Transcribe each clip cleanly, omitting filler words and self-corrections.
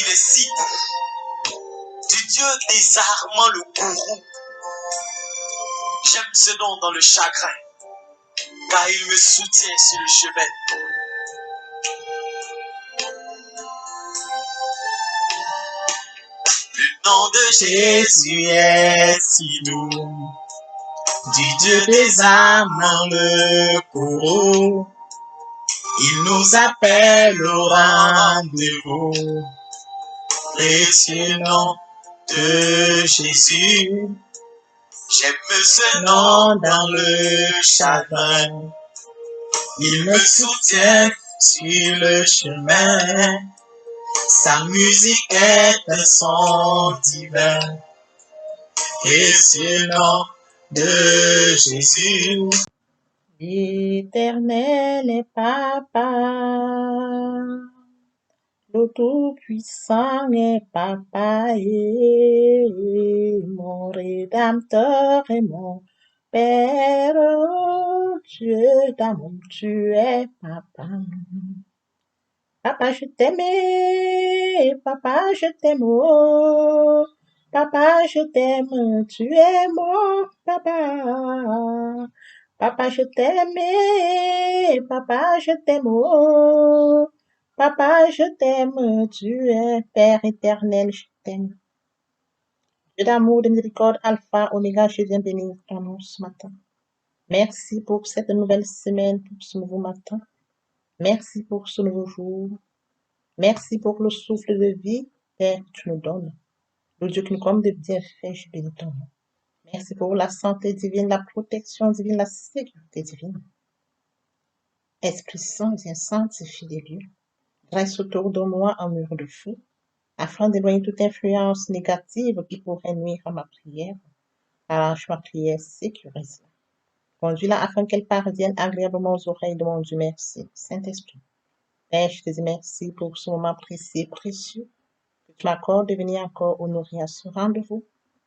Il est si doux, du Dieu désarmant le bourreau. J'aime ce nom dans le chagrin, car il me soutient sur le chemin. Le nom de Jésus est si doux, du Dieu désarmant le bourreau. Il nous appelle au rendez-vous. Précieux nom de Jésus. J'aime ce nom dans le chagrin. Il me soutient sur le chemin. Sa musique est un son divin. Précieux nom de Jésus. L'Éternel est Papa, le Tout-Puissant est Papa, et mon Rédempteur est mon Père, Dieu d'amour, tu es Papa. Papa, je t'aime, Papa, je t'aime, oh. Papa, je t'aime, tu es mon Papa. Papa, je t'aime, Papa, je t'aime, oh. Papa, je t'aime, tu es Père éternel, je t'aime. Dieu d'amour, de miséricorde, Alpha, Oméga, je viens bénir ton nom ce matin. Merci pour cette nouvelle semaine, pour ce nouveau matin. Merci pour ce nouveau jour. Merci pour le souffle de vie, Père, que tu nous donnes. Le Dieu qui nous comble de bienfaits, je bénis ton nom. Merci pour la santé divine, la protection divine, la sécurité divine. Esprit Saint, viens sanctifier les lieux. Dresse autour de moi un mur de feu, afin d'éloigner toute influence négative qui pourrait nuire à ma prière. Arrange ma prière, sécurise-la. Conduis-la afin qu'elle parvienne agréablement aux oreilles de mon Dieu. Merci, Saint-Esprit. Père, je te dis merci pour ce moment précieux, précieux, que tu m'accordes de venir encore honorer à ce rendez-vous.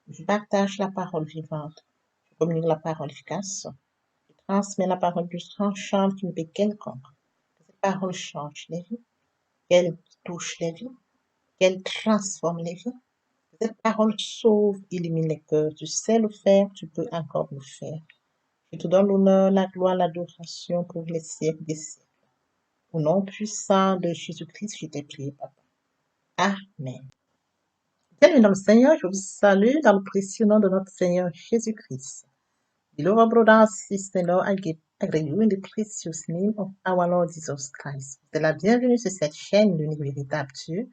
Je partage la parole vivante, je communique la parole efficace, je transmets la parole plus tranchante qui ne peut quelconque. Que cette parole change les vies, qu'elle touche les vies, qu'elle transforme les vies. Que cette parole sauve, illumine les cœurs. Tu sais le faire, tu peux encore le faire. Je te donne l'honneur, la gloire, l'adoration pour les siècles des siècles. Au nom puissant de Jésus-Christ, je t'ai prié, Papa. Amen. Bienvenue dans le Seigneur, je vous salue dans le précieux nom de notre Seigneur Jésus-Christ. Beloved brothers, sisters, Lord, I greet you in the precious name of our Lord Jesus Christ. C'est la bienvenue sur cette chaîne de véritable Dieu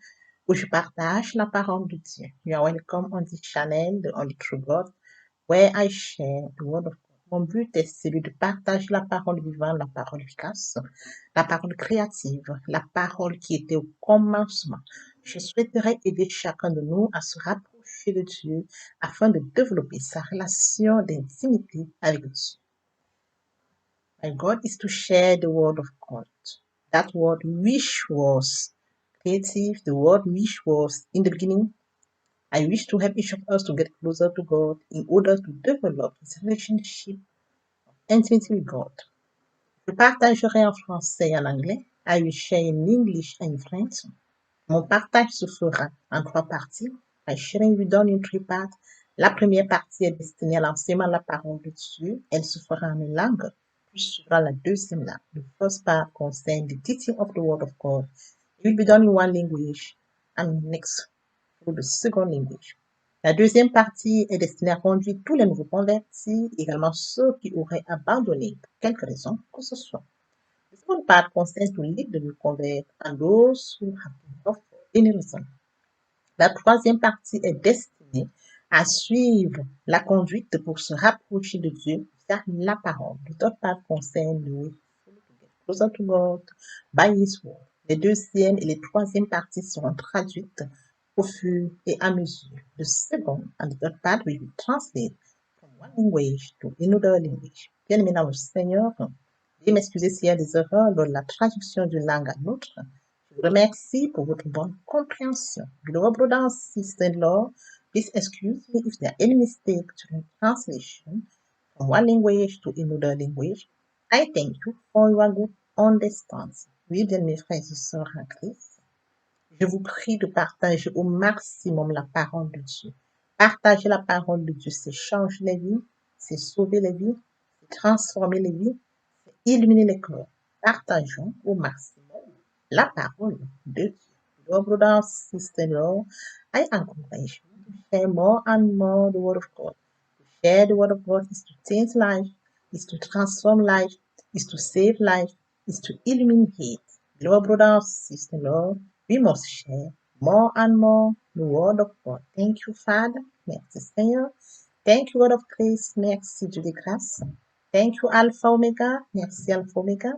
où je partage la parole de Dieu. You are welcome on this channel, the Only True God, where I share the word of God. Mon but est celui de partager la parole vivante, la parole efficace, la parole créative, la parole qui était au commencement. Je souhaiterais aider chacun de nous à se rapprocher de Dieu afin de développer sa relation d'intimité avec Dieu. My God is to share the word of God. That word which was creative, the word which was in the beginning. I wish to help each of us to get closer to God in order to develop this relationship of intimacy with God. Je partagerai en français et en anglais. I will share in English and in French. Mon partage se fera en 3 parties. My sharing will be done in 3 parts. La première partie est destinée à l'enseignement de la parole de Dieu. Elle se fera en une langue, puis suivra la deuxième langue. The first part concerns the teaching of the word of God. It will be done in one language and next through the second language. La deuxième partie est destinée à conduire tous les nouveaux convertis, également ceux qui auraient abandonné pour quelque raison que ce soit. The second part concerns to lead the new convert and those who have been off for any reason. La troisième partie est destinée à suivre la conduite pour se rapprocher de Dieu via la parole. The third part concerns the way to get closer to God by His word. Les deuxième et les troisième parties seront traduites au fur et à mesure. The second and the third part will be translated from one language to another language. Bien-aimés dans le Seigneur, veuillez m'excuser s'il y a des erreurs lors de la traduction d'une langue à l'autre. Je vous remercie pour votre bonne compréhension. Beloved brothers and sisters-in-law, please excuse me if there are any mistakes during translation from one language to another language. I thank you for your good understanding. Oui, bien mes frères et sœurs en Christ. Je vous prie de partager au maximum la parole de Dieu. Partager la parole de Dieu, c'est changer les vies, c'est sauver les vies, c'est transformer les vies, c'est illuminer les cœurs. Partageons au maximum la parole de Dieu. Lord, brother, sister, Lord, I encourage you to share more and more the word of God. To share the word of God is to change life, is to transform life, is to save life, is to illuminate. Lord, brother, sister, Lord, we must share more and more the word of God. Thank you, Father. Merci, Seigneur. Thank you, Word of Grace. Merci, Dieu de grâce. Thank you, Alpha Omega. Merci, Alpha Omega.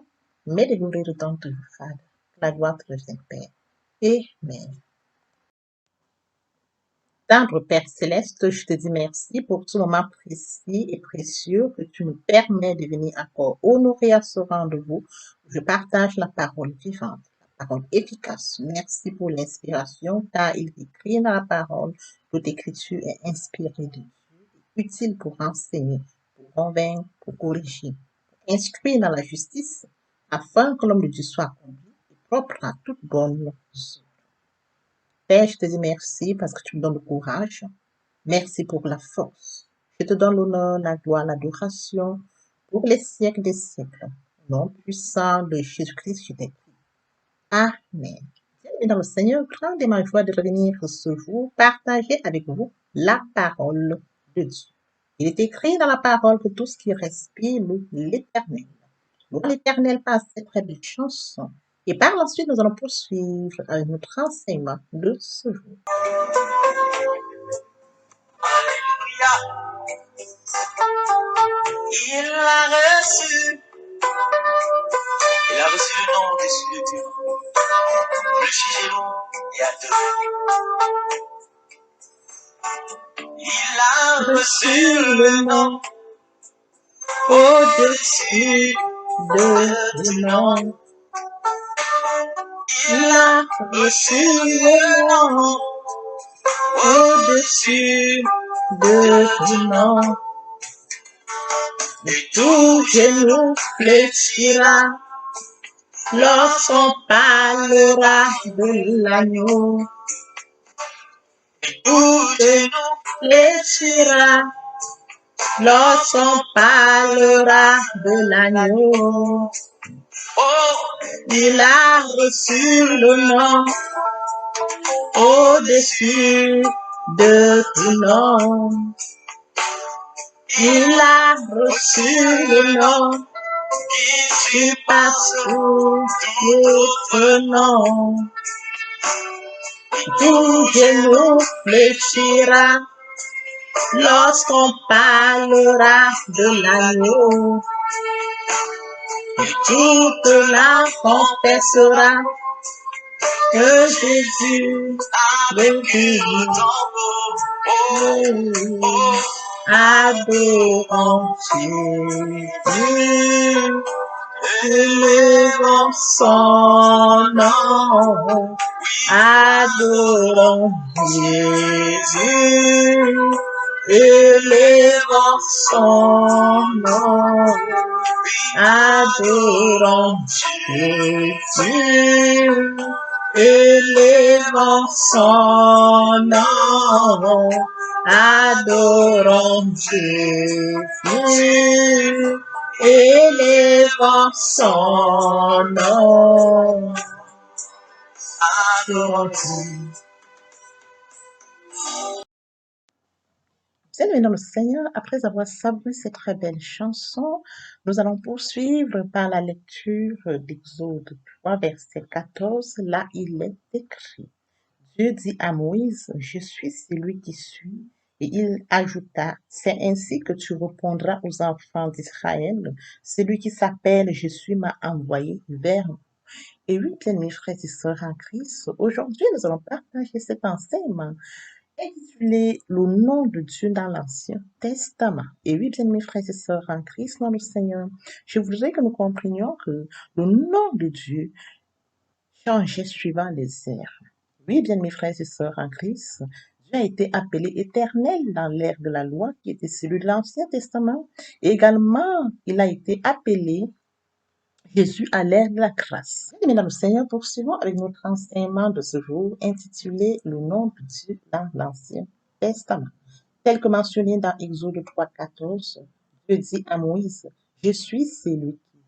Mais de gloire retombe toujours, Father. La gloire te revient, Père. Amen. Tendre Père Céleste, je te dis merci pour ce moment précis et précieux que tu nous permets de venir encore honorer à ce rendez-vous. Je partage la parole vivante, la parole efficace. Merci pour l'inspiration, car il est écrit dans la parole que l'écriture est inspirée de Dieu, utile pour enseigner, pour convaincre, pour corriger, pour instruire dans la justice, afin que l'homme de Dieu soit accompli et propre à toute bonne œuvre. Père, je te dis merci parce que tu me donnes le courage. Merci pour la force. Je te donne l'honneur, la gloire, l'adoration pour les siècles des siècles. Au nom puissant de Jésus-Christ, je t'ai pris. Amen. Bienvenue dans le Seigneur, grande est ma joie de revenir ce jour, partager avec vous la parole de Dieu. Il est écrit dans la parole que tout ce qui respire loue l'Éternel. Louons l'Éternel par cette très belle chanson. Et par la suite, nous allons poursuivre avec notre enseignement de ce jour. Alléluia. Il a reçu le nom dessus de Dieu. Le juger et adoré. Il a reçu le nom au-dessus de tout nom. Il a reçu le nom au-dessus de tout nom. Et tout genou fléchira lorsqu'on parlera de l'agneau. Et tout genou fléchira lorsqu'on parlera de l'agneau. Oh, il a reçu le nom au-dessus de tout nom. Il a reçu le nom qui surpasse tout autre nom. Tout genou fléchira lorsqu'on parlera de l'agneau. Et toute la confessera que Jésus a vaincu le tombeau. Adorons Jésus, élevons son nom. Adorons Jésus, élevons son nom. Adorons Jésus, élevons son nom. Adorons Jésus, élevons son nom. Adorons Jésus. Bienvenue dans le Seigneur. Après avoir savouré cette très belle chanson, nous allons poursuivre par la lecture d'Exode 3, verset 14. Là, il est écrit. Dieu dit à Moïse, je suis celui qui suis. Et il ajouta, c'est ainsi que tu répondras aux enfants d'Israël, celui qui s'appelle Je suis m'a envoyé vers vous. Et oui, bien mes frères et sœurs en Christ, aujourd'hui nous allons partager cet enseignement intitulé Le nom de Dieu dans l'Ancien Testament. Et oui, bien mes frères et sœurs en Christ, dans le Seigneur, je voudrais que nous comprenions que le nom de Dieu changeait suivant les ères. Oui, bien mes frères et sœurs en Christ, Dieu a été appelé éternel dans l'ère de la loi qui était celui de l'Ancien Testament. Et également, il a été appelé Jésus a l'air de la grâce. Bien aimés dans le Seigneur, poursuivons avec notre enseignement de ce jour intitulé Le nom de Dieu dans l'Ancien Testament. Tel que mentionné dans Exode 3,14, Dieu dit à Moïse, je suis celui qui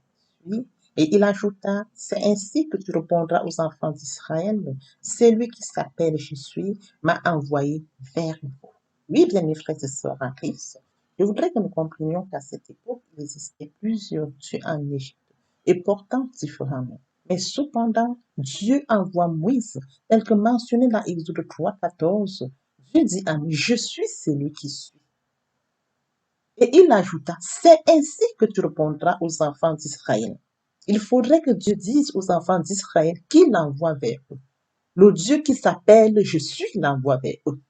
suis. Et il ajouta, c'est ainsi que tu répondras aux enfants d'Israël, celui qui s'appelle Je suis m'a envoyé vers vous. Oui, bien mes frères et sœurs en Christ, je voudrais que nous comprenions qu'à cette époque, il existait plusieurs dieux en Égypte et portant différents noms. Mais cependant, Dieu envoie Moïse, tel que mentionné dans Exode 3,14. Dieu dit à Moïse, je suis celui qui suis. Et il ajouta, c'est ainsi que tu répondras aux enfants d'Israël. Il faudrait que Dieu dise aux enfants d'Israël qu'il l'envoie vers eux. Le Dieu qui s'appelle Je suis l'envoie vers eux.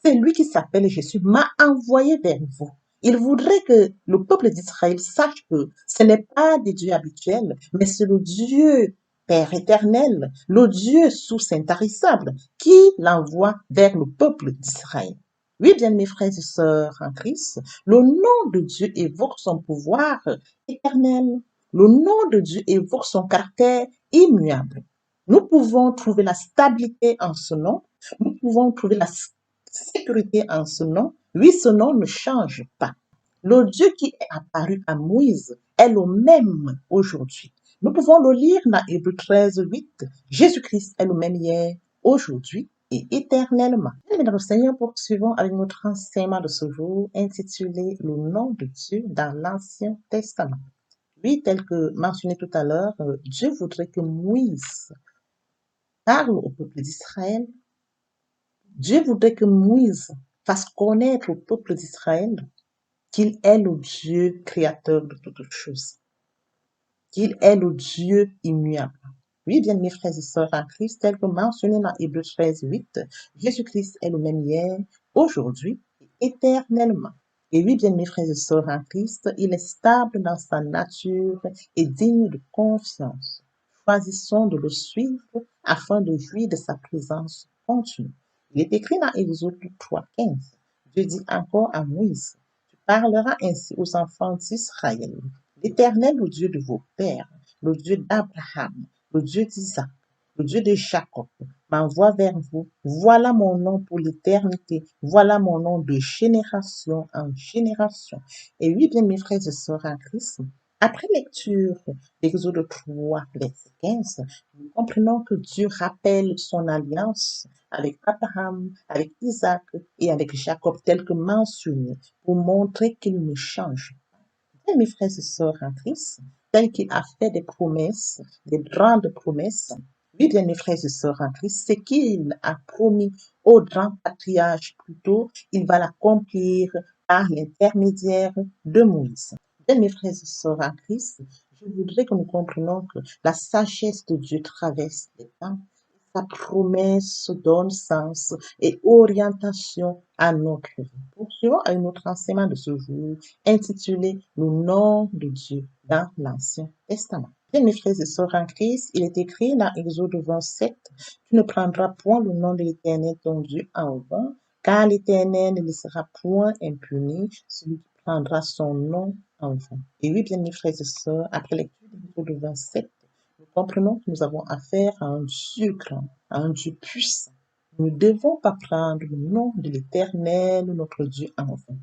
C'est lui qui s'appelle Jésus m'a envoyé vers vous. Il voudrait que le peuple d'Israël sache que ce n'est pas des dieux habituels, mais c'est le Dieu Père éternel, le Dieu source intarissable, qui l'envoie vers le peuple d'Israël. Oui, bien mes frères et sœurs en Christ, le nom de Dieu évoque son pouvoir éternel. Le nom de Dieu évoque son caractère immuable. Nous pouvons trouver la stabilité en ce nom. Nous pouvons trouver la sécurité en ce nom. Oui, ce nom ne change pas. Le Dieu qui est apparu à Moïse est le même aujourd'hui. Nous pouvons le lire dans Hébreux 13:8. Jésus-Christ est le même hier, aujourd'hui et éternellement. Mais dans le Seigneur, poursuivons avec notre enseignement de ce jour intitulé Le nom de Dieu dans l'Ancien Testament. Oui, tel que mentionné tout à l'heure, Dieu voudrait que Moïse parle au peuple d'Israël. Dieu voudrait que Moïse fasse connaître au peuple d'Israël qu'il est le Dieu créateur de toutes choses, qu'il est le Dieu immuable. Oui, bien mes frères et sœurs en Christ, tel que mentionné dans Hébreux 13:8, Jésus-Christ est le même hier, aujourd'hui et éternellement. Et oui, bien mes frères et sœurs en Christ, il est stable dans sa nature et digne de confiance. Choisissons de le suivre afin de jouir de sa présence continue. Il est écrit dans Exode 3,15. Dieu dit encore à Moïse, tu parleras ainsi aux enfants d'Israël. L'Éternel, le Dieu de vos pères, le Dieu d'Abraham, le Dieu d'Isaac, le Dieu de Jacob, m'envoie vers vous. Voilà mon nom pour l'éternité. Voilà mon nom de génération en génération. Et oui, bien mes frères et sœurs en Christ, après lecture d'Exode 3, verset 15, nous comprenons que Dieu rappelle son alliance avec Abraham, avec Isaac et avec Jacob, tel que mentionné, pour montrer qu'il ne change pas. Et mes frères et sœurs en Christ, tel qu'il a fait des promesses, des grandes promesses, oui, bien mes frères et sœurs en Christ, ce qu'il a promis aux grands patriarches plus tôt, il va l'accomplir par l'intermédiaire de Moïse. Bien mes frères et sœurs en Christ, je voudrais que nous comprenions que la sagesse de Dieu traverse les temps. Sa promesse donne sens et orientation à notre vie. Poursuivons à un autre enseignement de ce jour intitulé Le nom de Dieu dans l'Ancien Testament. Bien, mes frères et sœurs en Christ, il est écrit dans Exode 27, tu ne prendras point le nom de l'Éternel ton Dieu en vain, car l'Éternel ne laissera point impuni celui qui prendra son nom en vain. Et oui, bien, mes frères et sœurs, après lecture d'Exode 27, nous comprenons que nous avons affaire à un Dieu grand, à un Dieu puissant. Nous ne devons pas prendre le nom de l'Éternel, notre Dieu, en vain.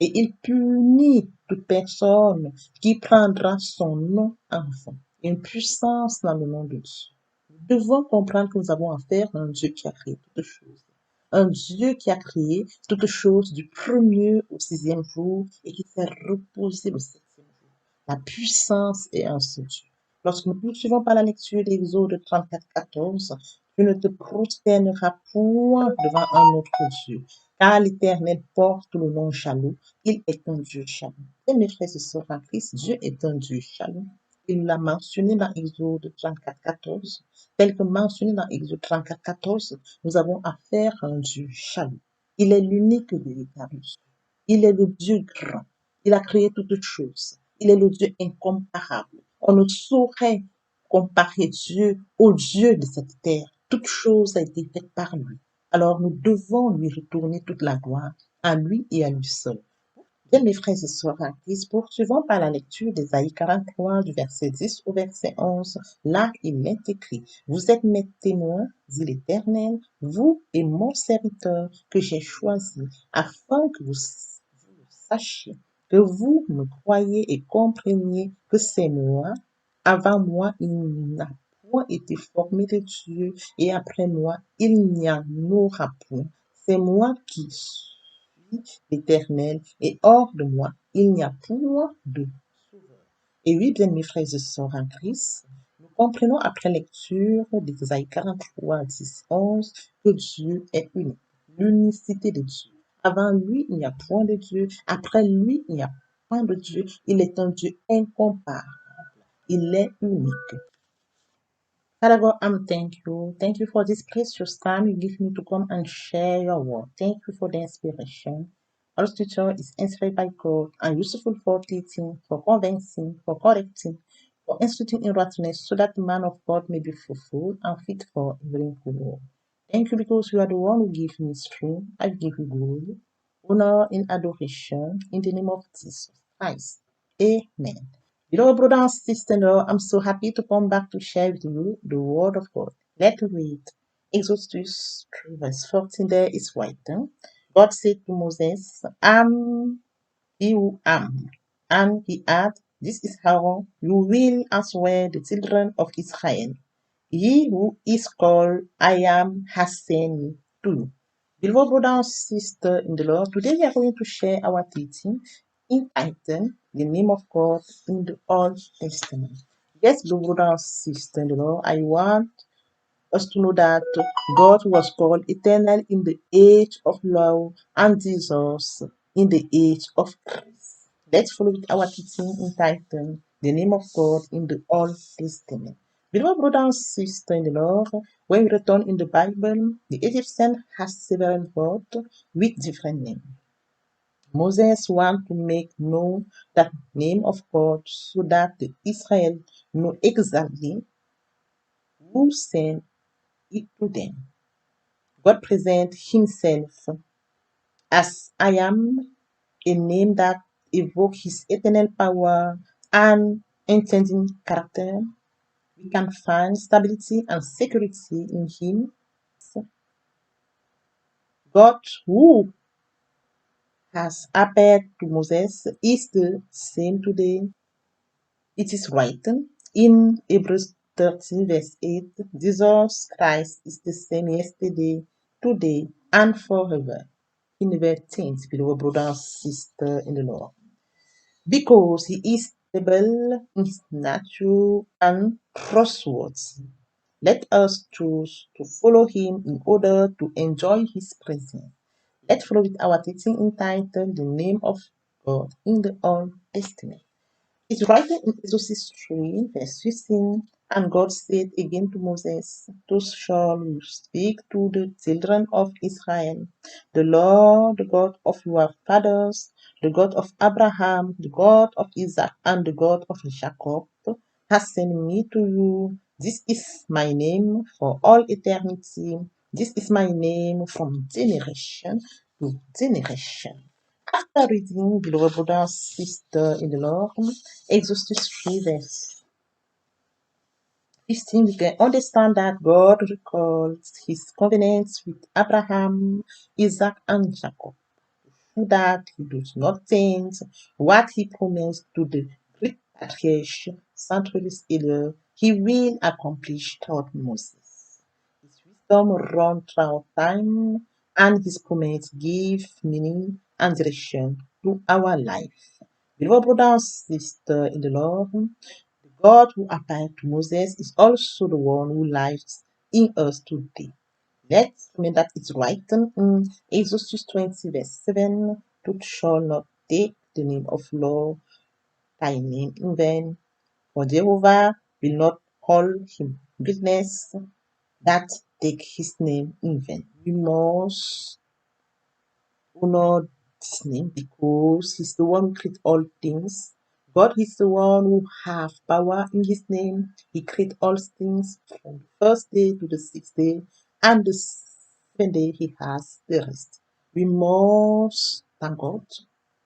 Et il punit toute personne qui prendra son nom en vain. Une puissance dans le nom de Dieu. Nous devons comprendre que nous avons affaire à un Dieu qui a créé toutes choses. Un Dieu qui a créé toutes choses du premier au sixième jour et qui s'est reposé le septième jour. La puissance est en ce Dieu. Lorsque nous poursuivons par la lecture d'Exode 34:14, tu ne te prosterneras point devant un autre Dieu, car l'Éternel porte le nom jaloux, il est un Dieu jaloux. Et mes frères et sœurs en Christ, Dieu est un Dieu jaloux. Il l'a mentionné dans Exode 34:14. Tel que mentionné dans Exode 34:14, nous avons affaire à un Dieu jaloux. Il est l'unique véritable Dieu. Il est le Dieu grand. Il a créé toutes choses. Il est le Dieu incomparable. On ne saurait comparer Dieu au Dieu de cette terre. Toute chose a été faite par lui. Alors nous devons lui retourner toute la gloire, à lui et à lui seul. Bien, mes frères et sœurs en Christ, poursuivons par la lecture d'Ésaïe 43, du verset 10 au verset 11. Là, il est écrit, vous êtes mes témoins, dit l'Éternel, vous et mon serviteur que j'ai choisi, afin que vous sachiez, que vous me croyez et compreniez que c'est moi. Avant moi, il n'a point été formé de Dieu, et après moi, il n'y en aura point. C'est moi qui l'Éternel, et hors de moi, il n'y a point de sauveur. Et oui, bien mes frères et sœurs en Christ, nous comprenons après lecture d'Ésaïe 43, 10, 11, que Dieu est unique, l'unicité de Dieu. Avant lui, il n'y a point de Dieu. Après lui, il n'y a point de Dieu. Il est un Dieu incomparable. Il est unique. Father God, thank you. Thank you for this precious time you give me to come and share your word. Thank you for the inspiration. Our scripture is inspired by God and useful for teaching, for convincing, for correcting, for instituting in righteousness, so that the man of God may be fulfilled and fit for every good work. Thank you because you are the one who gives me strength. I give you glory, honor, and adoration in the name of Jesus Christ. Amen. Beloved brother and sister, I'm so happy to come back to share with you the word of God. Let's read Exodus 3 verse 14. There is written, God said to Moses, I'm he who am. And he added, this is how you will answer the children of Israel. He who is called I am has sent me to you. Beloved brother and sister in the Lord, today we are going to share our teaching entitled The Name of God in the Old Testament. Yes, beloved brother and sister in the Lord, I want us to know that God was called eternal in the age of love and Jesus in the age of Christ. Let's follow with our teaching entitled The Name of God in the Old Testament. Beloved brother and sister in the Lord, when we return in the Bible, the Egyptian has several gods with different names. Moses wanted to make known that name of God so that the Israel know exactly who sent it to them. God presents himself as I am, a name that evokes his eternal power and unchanging character. We can find stability and security in him. God, who has appeared to Moses, is the same today. It is written in Hebrews 13, verse 8, Jesus Christ is the same yesterday, today, and forever. He never changes, beloved brother and sister in the Lord, because he is stable in his nature and trustworthy. Let us choose to follow him in order to enjoy his presence. Let's follow with our teaching entitled The Name of God in the Old Testament. It's written in Exodus 3, verse 15, and God said again to Moses, thus shall you speak to the children of Israel. The Lord, the God of your fathers, the God of Abraham, the God of Isaac, and the God of Jacob, has sent me to you. This is my name for all eternity. This is my name from generation to generation. After reading, beloved brother and sister in the Lord, Exodus 3 verse 15, we can understand that God recalls his covenants with Abraham, Isaac, and Jacob, so that he does not change what he promised to the great patriarch centuries earlier, he will accomplish through Moses. His wisdom runs throughout time, and his promise give meaning and direction to our life. Beloved brother and sister in the Lord, the God who appeared to Moses is also the one who lives in us today. Let's remember that it's written in Exodus 20, verse 7, thou shalt not take the name of Lord thy name in vain, for Jehovah will not call him goodness that take his name in vain. We must honor his name because he's the one who created all things. God is the one who have power in his name. He created all things from the first day to the sixth day, and the seventh day he has the rest. We must thank God,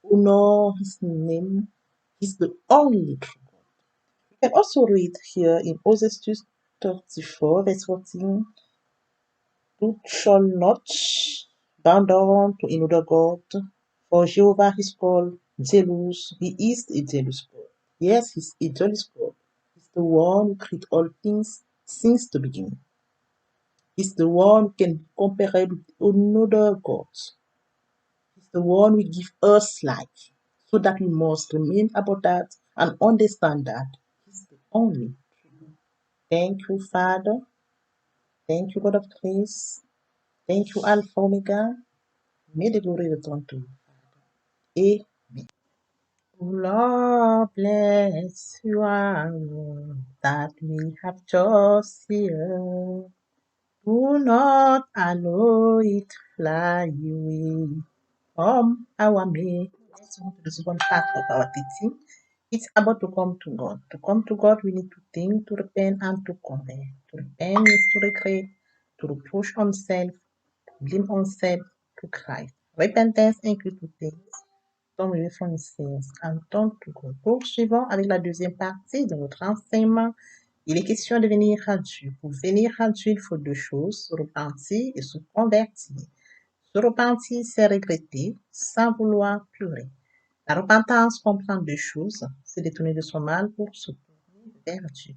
who know his name is the only true God. You can also read here in Hosea 34, verse 14, "You shall not bow down to another God, for Jehovah is called jealous. He is a jealous God. Yes, he's a jealous God. He's the one who created all things since the beginning. He's the one who can be compared with another God. He's the one who gives us life, so that we must remain about that and understand that He's the only true. Thank you, Father. Thank you, God of grace. Thank you, Alpha Omega. May the glory return to you. Amen. Oh Lord, bless you all that we have just here. Do not allow it fly away from our midst. Let's move to the second part of our teaching. It's about to come to God. To come to God, we need to think, to repent, and to convert. To repent means to regret, to reproach oneself, to blame oneself to Christ. Repentance inclut toutes things. Tombe away from sins and turn to God. Poursuivons avec la deuxième partie de notre enseignement. Il est question de venir à Dieu. Pour venir à Dieu, il faut deux choses, se repentir et se convertir. Se repentir, c'est regretter sans vouloir pleurer. La repentance comprend deux choses, se détourner de son mal pour se tourner vers Dieu.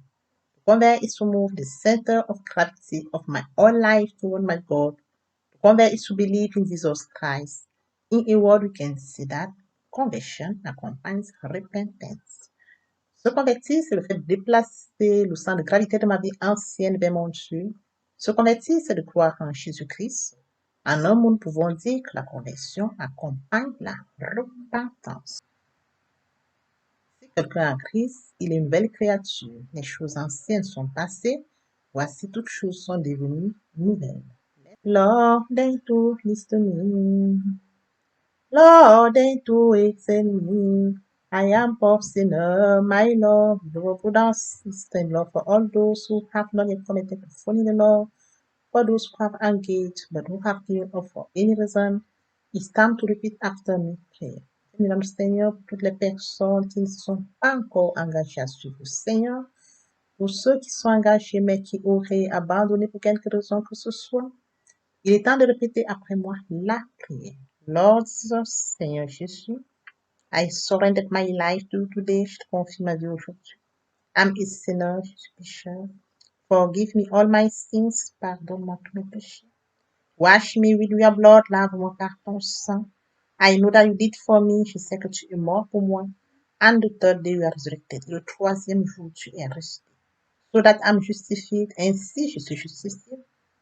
To convert is to move the center of gravity of my whole life toward my God. To convert is to believe in Jesus Christ. In a word, we can say that conversion accompanies repentance. Se convertir, c'est le fait de déplacer le centre de gravité de ma vie ancienne vers mon Dieu. Se convertir, c'est de croire en Jésus-Christ. En un mot, nous pouvons dire que la conversion accompagne la repentance. Si quelqu'un a Christ, il est une belle créature. Les choses anciennes sont passées. Voici toutes choses sont devenues nouvelles. Lord, into listen me. Lord, into extend me. I am poor sinner, my Lord. Lord, put down system, Lord, for all those who have not yet committed to follow the law, for those who have engaged but who have given up for any reason. It's time to repeat after me prayer. Mesdames, Seigneur, pour toutes les personnes qui ne sont pas encore engagées à suivre le Seigneur, pour ceux qui sont engagés mais qui auraient abandonné pour quelque raison que ce soit, il est temps de répéter après moi la prière. Lord Jesus, Seigneur Jésus, I surrendered my life to you today. Je te confie ma vie aujourd'hui. I'm a sinner, je suis pécheur. Forgive me all my sins. Pardonne-moi tous mes péchés. Wash me with your blood. Lave-moi par ton sang. I know that you did for me. Je sais que tu es mort pour moi. And the third day you are resurrected. Le troisième jour, tu es resté. So that I'm justified. Ainsi, je suis justifié.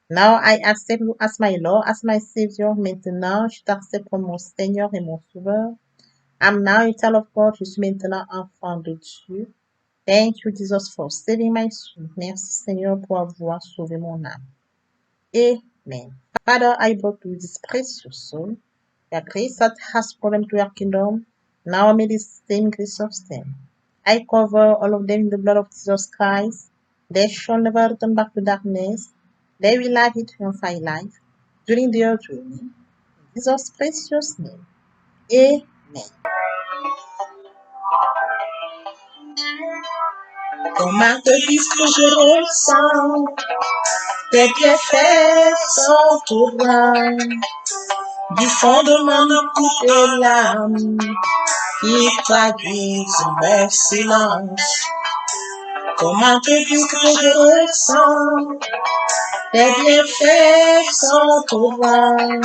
Now I accept you as my Lord, as my Savior. Maintenant, je t'accepte comme mon Seigneur et mon Sauveur. I'm now a child of God. Je suis maintenant enfant de Dieu. Thank you, Jesus, for saving my soul. Merci, Seigneur, pour avoir sauvé mon âme. Amen. Father, I brought you this precious soul. Your grace that has brought them to your kingdom. Now may this same grace sustain. I cover all of them in the blood of Jesus Christ. They shall never return back to darkness. They will live eternal life during their journey. In Jesus' precious name. Amen. Comment te dire que je ressens tes bienfaits sont tout loin du fond de mon écoute de l'âme qui traduisent mon silence. Comment te dire que je ressens tes bienfaits sont tout loin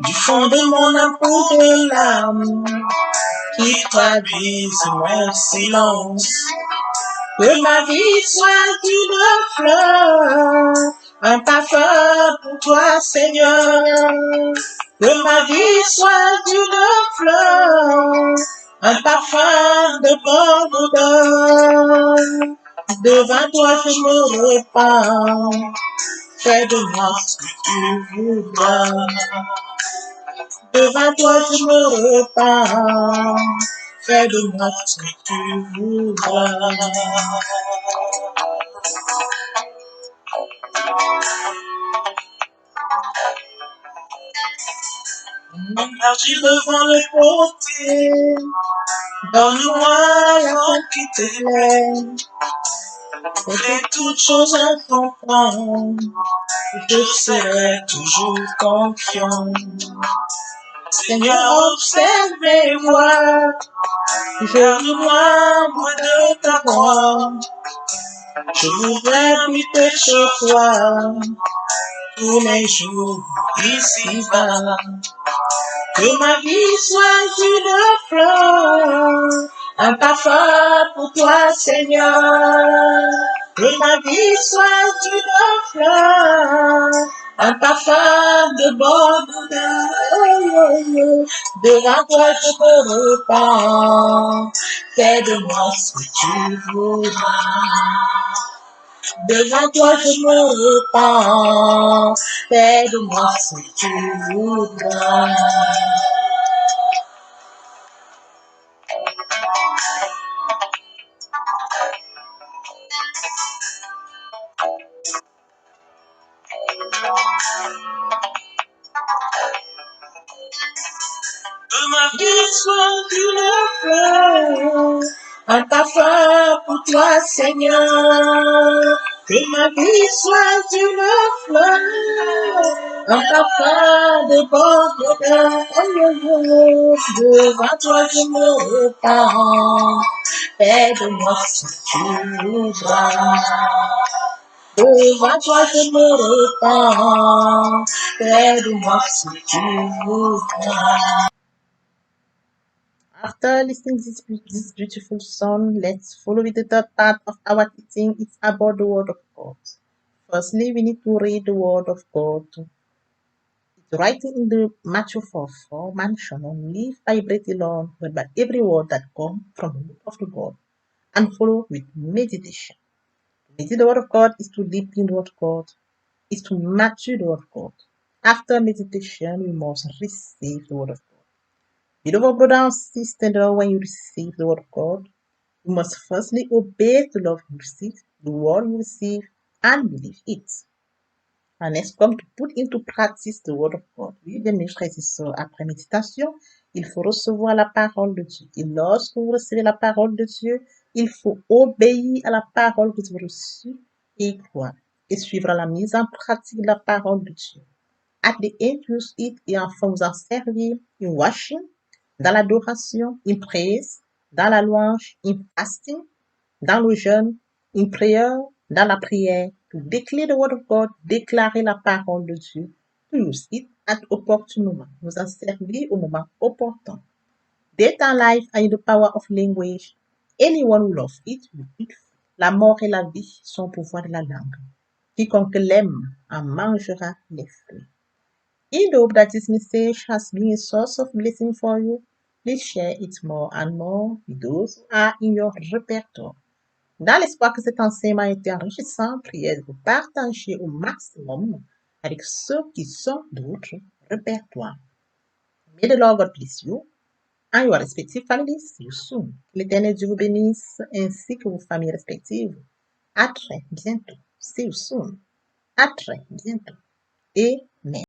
du fond de mon écoute de l'âme qui traduisent mon silence. Que ma vie soit une fleur, un parfum pour toi, Seigneur. Que ma vie soit une fleur, un parfum de bonne odeur. Devant toi, je me repens. Fais de moi ce que tu voudras. Devant toi, je me repens. Fais de moi ce que tu voudras. Immergé devant le potier. Donne-moi la foi qui te plaît. Fais toutes choses en ton temps. Je serai toujours confiant. Seigneur, observe mes voies. Garde-moi près de ta croix. Je voudrais habiter chez toi tous les jours ici-bas. Que ma vie soit une fleur, un parfum pour toi, Seigneur. Que ma vie soit une fleur, un parfum de bonne odeur. Devant toi, je me repens. Fais de moi ce que tu voudras. Devant toi, je me repens. Fais de moi ce que tu voudras. Que ma vie soit une fleur, un parfum pour toi, Seigneur. Que ma vie soit une fleur, un parfum de bonne odeur. Devant toi, je me repens. Fais de moi ce que tu voudras. Devant toi, je me repens. Fais de moi ce que tu voudras. After listening to this beautiful song, let's follow with the third part of our teaching. It's about the Word of God. Firstly, we need to read the Word of God. It's writing in the Matthew 4:4, man shall not live by bread alone, but by every word that comes from the mouth of the God, and follow with meditation. To meditate the Word of God is to deep in the Word of God, is to mature the Word of God. After meditation, we must receive the Word of God. Beloved brother and sister, when you receive the Word of God, you must firstly obey the law you receive, the word you receive, and believe it. And est-ce comme to put into practice the word of God. Oui, bien mes frères et sœurs, après méditation, il faut recevoir la parole de Dieu. Et lorsque vous recevez la parole de Dieu, il faut obéir à la parole que vous avez reçue et y croire. Et suivre la mise en pratique de la parole de Dieu. At the end, use it et enfin vous en servir in washing, dans l'adoration, in praise, dans la louange, in fasting, dans le jeûne, in prayer, dans la prière, to declare the word of God, déclarer la parole de Dieu, to use it at opportune moment, vous en servir au moment opportun. Death and life are in the power of language. Anyone who loves it will eat. La mort et la vie sont au pouvoir de la langue. Quiconque l'aime en mangera les fruits. In the hope that this message has been a source of blessing for you, please share it more and more with those who are in your repertoire. Dans l'espoir que cet enseignement a été enrichissant, priez de vous partager au maximum avec ceux qui sont de votre répertoire. May the Lord God bless you and your respective families. See you soon. Que l'Éternel Dieu vous bénisse ainsi que vos familles respectives. À très bientôt. See you soon. À très bientôt. Amen.